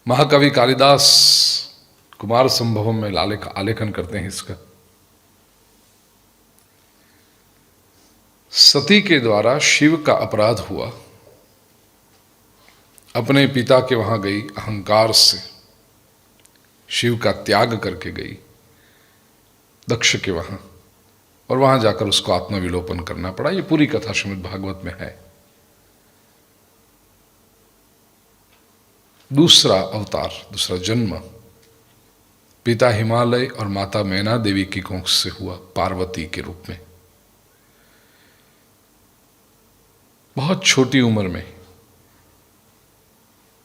महाकवि कालिदास कुमार संभवम में आलेखन करते हैं इसका। सती के द्वारा शिव का अपराध हुआ, अपने पिता के वहां गई, अहंकार से शिव का त्याग करके गई दक्ष के वहां, और वहां जाकर उसको आत्मविलोपन करना पड़ा। ये पूरी कथा श्रीमद् भागवत में है। दूसरा अवतार, दूसरा जन्म पिता हिमालय और माता मैना देवी की कोख से हुआ, पार्वती के रूप में। बहुत छोटी उम्र में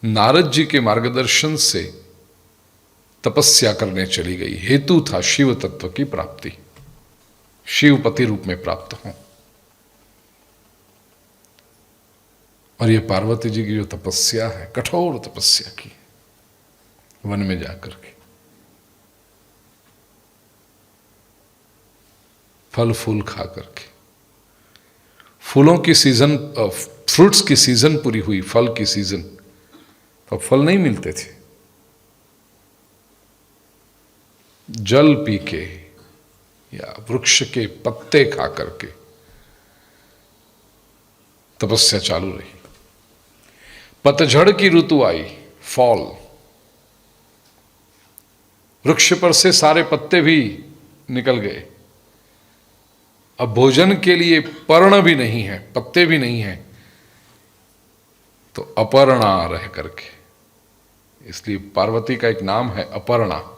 नारद जी के मार्गदर्शन से तपस्या करने चली गई। हेतु था शिव तत्व की प्राप्ति, शिवपति रूप में प्राप्त हों। और ये पार्वती जी की जो तपस्या है, कठोर तपस्या की वन में जाकर के, फल फूल खा करके। फूलों की सीजन, फ्रूट्स की सीजन पूरी हुई, फल की सीजन, तो फल नहीं मिलते थे। जल पी के या वृक्ष के पत्ते खा करके तपस्या चालू रही। पतझड़ की ऋतु आई, फॉल, वृक्ष पर से सारे पत्ते भी निकल गए। अब भोजन के लिए पर्ण भी नहीं है, पत्ते भी नहीं है, तो अपर्णा रह करके, इसलिए पार्वती का एक नाम है अपर्णा।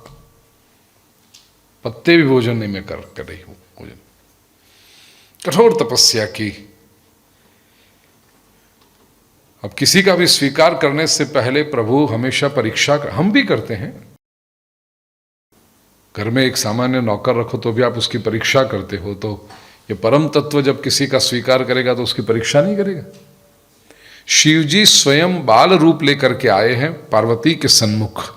पत्ते भी भोजन नहीं मैं कर रही हूं भोजन। कठोर तपस्या की। अब किसी का भी स्वीकार करने से पहले प्रभु हमेशा परीक्षा हम भी करते हैं। घर में एक सामान्य नौकर रखो तो भी आप उसकी परीक्षा करते हो, तो ये परम तत्व जब किसी का स्वीकार करेगा तो उसकी परीक्षा नहीं करेगा। शिवजी स्वयं बाल रूप लेकर के आए हैं पार्वती के सन्मुख,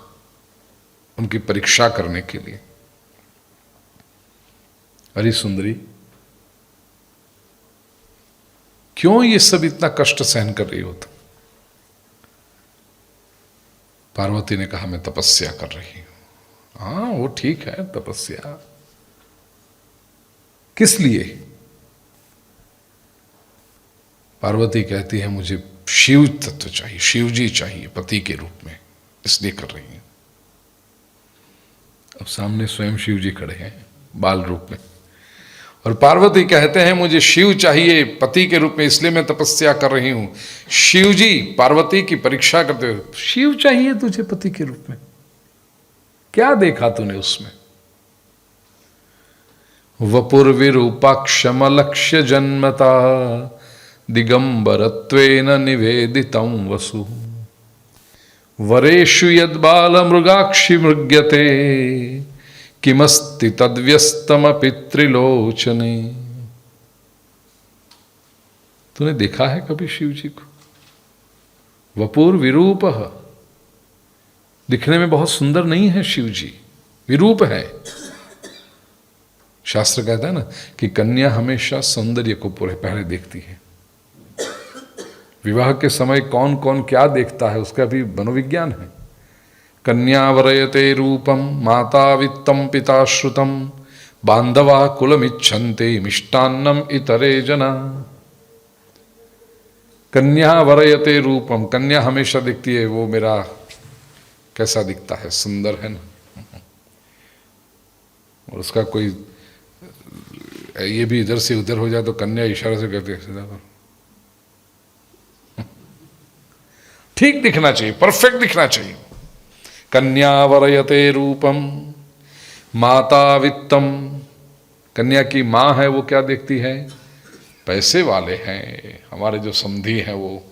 उनकी परीक्षा करने के लिए। अरे सुंदरी, क्यों ये सब इतना कष्ट सहन कर रही हो तुम? पार्वती ने कहा मैं तपस्या कर रही हूं। हाँ वो ठीक है, तपस्या किस लिए? पार्वती कहती है मुझे शिव तत्व चाहिए, शिवजी चाहिए पति के रूप में, इसलिए कर रही हूं। अब सामने स्वयं शिवजी खड़े हैं बाल रूप में, और पार्वती कहते हैं मुझे शिव चाहिए पति के रूप में, इसलिए मैं तपस्या कर रही हूं। शिवजी पार्वती की परीक्षा करते हो, शिव चाहिए तुझे पति के रूप में, क्या देखा तूने उसमें? वपुर्विरूपाक्षमलक्ष्य जन्मता दिगंबरत्वेन निवेदितं वसु वरेषु यद्बालमृगाक्षि मृग्यते किमस्ति तद्व्यस्तमपि त्रिलोचने। तूने देखा है कभी शिव जी को? वपुर विरूपः, दिखने में बहुत सुंदर नहीं है शिव जी, विरूप है। शास्त्र कहता है ना कि कन्या हमेशा सौंदर्य को पूरे पहले देखती है। विवाह के समय कौन कौन क्या देखता है उसका भी मनोविज्ञान है। कन्या वरयते रूपम माता वित्तम पिता श्रुतम बांधवा कुलमिच्छन्ते मिष्टान्नम इतरे जना। कन्या वरयते रूपम, कन्या हमेशा दिखती है वो मेरा कैसा दिखता है, सुंदर है ना। और उसका कोई ये भी इधर से उधर हो जाए तो कन्या इशारे से कहती है ठीक दिखना चाहिए, परफेक्ट दिखना चाहिए। कन्या वरयते रूपम माता वित्तम, कन्या की माँ है वो क्या देखती है? पैसे वाले हैं, हमारे जो समधी हैं वो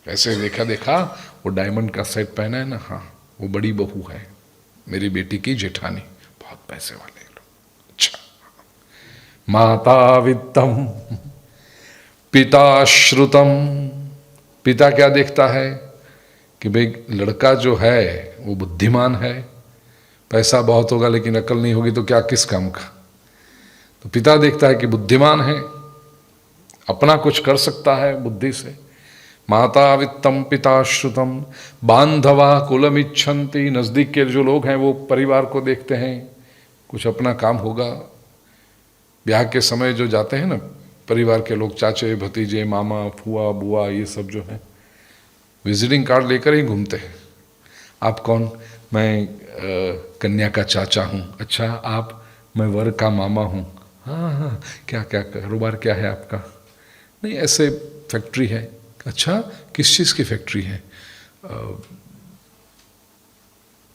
ऐसे देखा वो डायमंड का सेट पहना है ना, हाँ वो बड़ी बहू है मेरी बेटी की जेठानी, बहुत पैसे वाले लोग। अच्छा, माता वित्तम पिता श्रुतम, पिता क्या देखता है कि भाई लड़का जो है वो बुद्धिमान है, पैसा बहुत होगा लेकिन अकल नहीं होगी तो क्या किस काम का। तो पिता देखता है कि बुद्धिमान है, अपना कुछ कर सकता है बुद्धि से। माता वित्तम पिता श्रुतम बांधवा कुलमिच्छन्ति। नज़दीक के जो लोग हैं वो परिवार को देखते हैं, कुछ अपना काम होगा। ब्याह के समय जो जाते हैं ना परिवार के लोग, चाचे भतीजे मामा फुआ बुआ, ये सब जो है विजिटिंग कार्ड लेकर ही घूमते हैं। आप कौन? मैं कन्या का चाचा हूँ। अच्छा आप? मैं वर का मामा हूँ। हाँ हाँ, क्या क्या कारोबार क्या है आपका? नहीं ऐसे फैक्ट्री है। अच्छा किस चीज़ की फैक्ट्री है?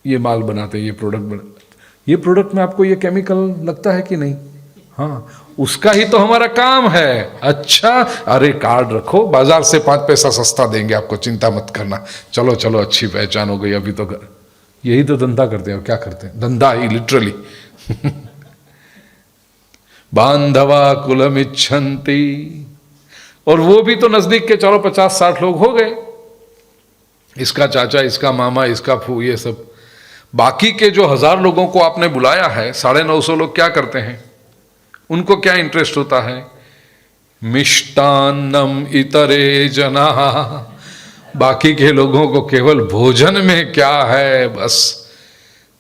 ये माल बनाते हैं, ये प्रोडक्ट बनाते। ये प्रोडक्ट में आपको ये केमिकल लगता है कि नहीं? हाँ उसका ही तो हमारा काम है। अच्छा अरे कार्ड रखो, बाजार से 5 पैसा सस्ता देंगे आपको, चिंता मत करना। चलो चलो अच्छी पहचान हो गई। अभी तो यही तो धंधा करते हैं। और क्या करते हैं? धंधा ही लिटरली। बांधवा कुलमिच्छन्ति। और वो भी तो नजदीक के, चलो 50-60 लोग हो गए, इसका चाचा इसका मामा इसका फू, ये सब। बाकी के जो 1000 लोगों को आपने बुलाया है, 950 लोग क्या करते हैं? उनको क्या इंटरेस्ट होता है? मिष्टान्नम इतरे जना। बाकी के लोगों को केवल भोजन में क्या है, बस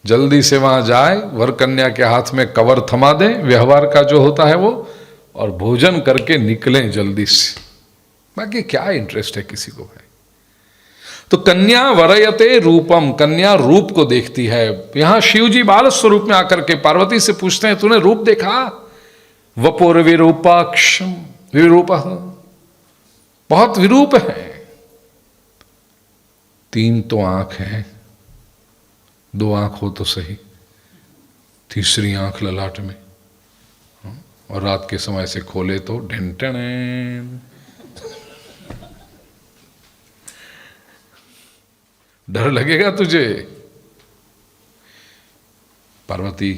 जल्दी से वहां जाए, वर कन्या के हाथ में कवर थमा दें, व्यवहार का जो होता है वो, और भोजन करके निकलें जल्दी से। बाकी क्या इंटरेस्ट है किसी को है? तो कन्या वरयते रूपम, कन्या रूप को देखती है। यहां शिव जी बाल स्वरूप में आकर के पार्वती से पूछते हैं, तूने रूप देखा? वपुर विरूपाक्षम, विरूप बहुत विरूप है। 3 तो आंख है, 2 आंख हो तो सही, तीसरी आंख ललाट में, और रात के समय से खोले तो ढेंटन। डर लगेगा तुझे। पार्वती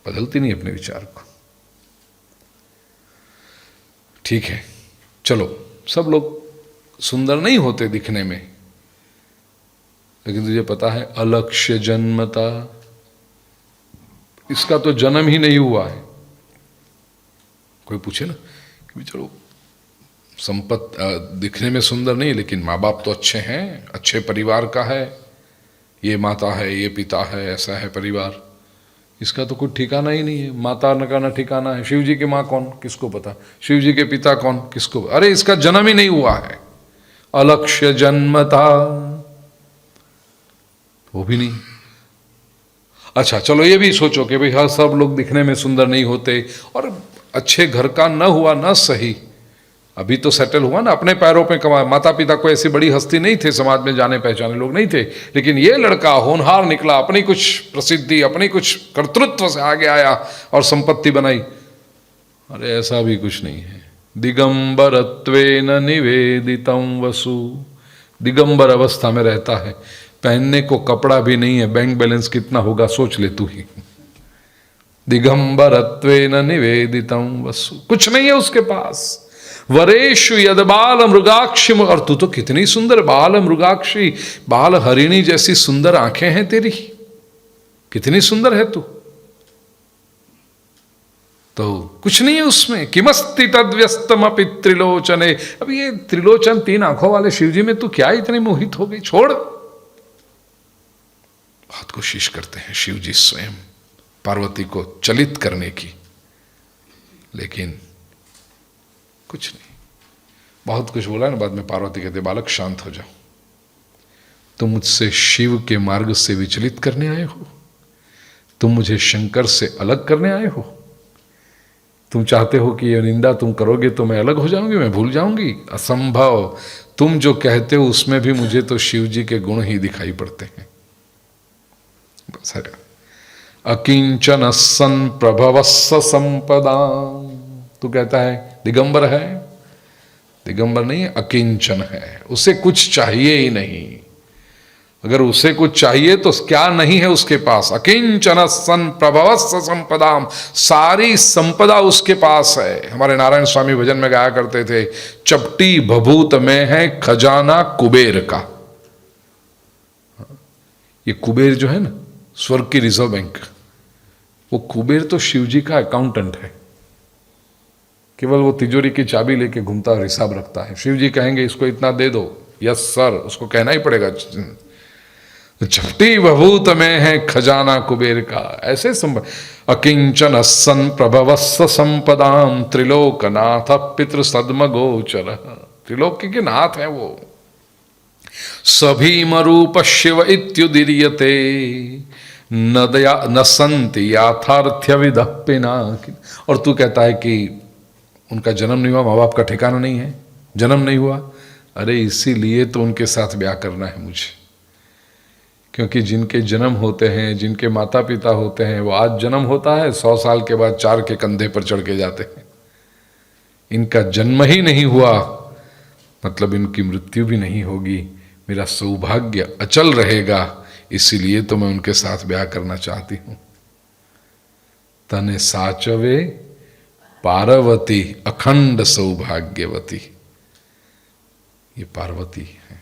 बदलती नहीं अपने विचार को। ठीक है चलो, सब लोग सुंदर नहीं होते दिखने में, लेकिन तुझे पता है अलक्ष्य जन्मता, इसका तो जन्म ही नहीं हुआ है। कोई पूछे ना कि चलो दिखने में सुंदर नहीं, लेकिन माँ बाप तो अच्छे हैं, अच्छे परिवार का है, ये माता है ये पिता है, ऐसा है परिवार, इसका तो कोई ठिकाना ही नहीं है। माता का ना ठिकाना है। शिव जी की माँ कौन, किसको पता? शिव जी के पिता कौन, किसको? अरे इसका जन्म ही नहीं हुआ है। अलक्ष्य जन्मता, वो भी नहीं। अच्छा चलो ये भी सोचो कि भाई हर सब लोग दिखने में सुंदर नहीं होते, और अच्छे घर का न हुआ न सही, अभी तो सेटल हुआ ना, अपने पैरों पे कमा, माता पिता को ऐसी बड़ी हस्ती नहीं थे, समाज में जाने पहचाने लोग नहीं थे, लेकिन ये लड़का होनहार निकला, अपनी कुछ प्रसिद्धि अपनी कुछ कर्तृत्व से आगे आया और संपत्ति बनाई। अरे ऐसा भी कुछ नहीं है। दिगंबरत्वेन निवेदितम वसु, दिगंबर अवस्था में रहता है, पहनने को कपड़ा भी नहीं है, बैंक बैलेंस कितना होगा सोच ले तू ही। दिगंबरत्वेन निवेदितम वसु, कुछ नहीं है उसके पास। वरेशु यद बाल मृगाक्षी, और तू तो कितनी सुंदर, बाल मृगाक्षी, बाल हरिणी जैसी सुंदर आंखें हैं तेरी, कितनी सुंदर है तू। तो कुछ नहीं है उसमें। किमस्ति तद्व्यस्तम अपि त्रिलोचने, अब ये त्रिलोचन 3 आंखों वाले शिवजी में तू क्या इतनी मोहित हो गई? छोड़। बहुत कोशिश करते हैं शिवजी स्वयं पार्वती को चलित करने की, लेकिन कुछ नहीं। बहुत कुछ बोला ना, बाद में पार्वती कहते बालक शांत हो जाओ, तुम मुझसे शिव के मार्ग से विचलित करने आए हो, तुम मुझे शंकर से अलग करने आए हो, तुम चाहते हो कि ये निंदा तुम करोगे तो मैं अलग हो जाऊंगी, मैं भूल जाऊंगी, असंभव। तुम जो कहते हो उसमें भी मुझे तो शिव जी के गुण ही दिखाई पड़ते हैं। बस है। अकिंचन सन प्रभवस्स संपदा, तू कहता है दिगंबर है, दिगंबर नहीं है, अकिंचन है, उसे कुछ चाहिए ही नहीं। अगर उसे कुछ चाहिए तो क्या नहीं है उसके पास? अकिंचन सन प्रभवस्स संपदाम, सारी संपदा उसके पास है। हमारे नारायण स्वामी भजन में गाया करते थे, चपटी भभूत में है खजाना कुबेर का। ये कुबेर जो है ना, स्वर्ग की रिजर्व बैंक, वो कुबेर तो शिवजी का अकाउंटेंट है। केवल वो तिजोरी की चाबी लेके घूमता और हिसाब रखता है। शिव जी कहेंगे इसको इतना दे दो, यस सर, उसको कहना ही पड़ेगा। तो छठी बभूत में है खजाना कुबेर का, ऐसे अकिंचन सन प्रभवस्व संपदाम त्रिलोकनाथ पितृ सद्म गोचर, त्रिलोकी के नाथ है वो। सभी मरूप शिव इत्युदीरियते न संति याथार्थ्य विदप्पिना। और तू कहता है कि उनका जन्म नहीं हुआ, माँ बाप का ठिकाना नहीं है, जन्म नहीं हुआ। अरे इसीलिए तो उनके साथ ब्याह करना है मुझे, क्योंकि जिनके जन्म होते हैं, जिनके माता पिता होते हैं, वो आज जन्म होता है, 100 साल के बाद 4 के कंधे पर चढ़ के जाते हैं। इनका जन्म ही नहीं हुआ मतलब इनकी मृत्यु भी नहीं होगी, मेरा सौभाग्य अचल रहेगा, इसीलिए तो मैं उनके साथ ब्याह करना चाहती हूं। तने साचवे पार्वती अखंड सौभाग्यवती, ये पार्वती है।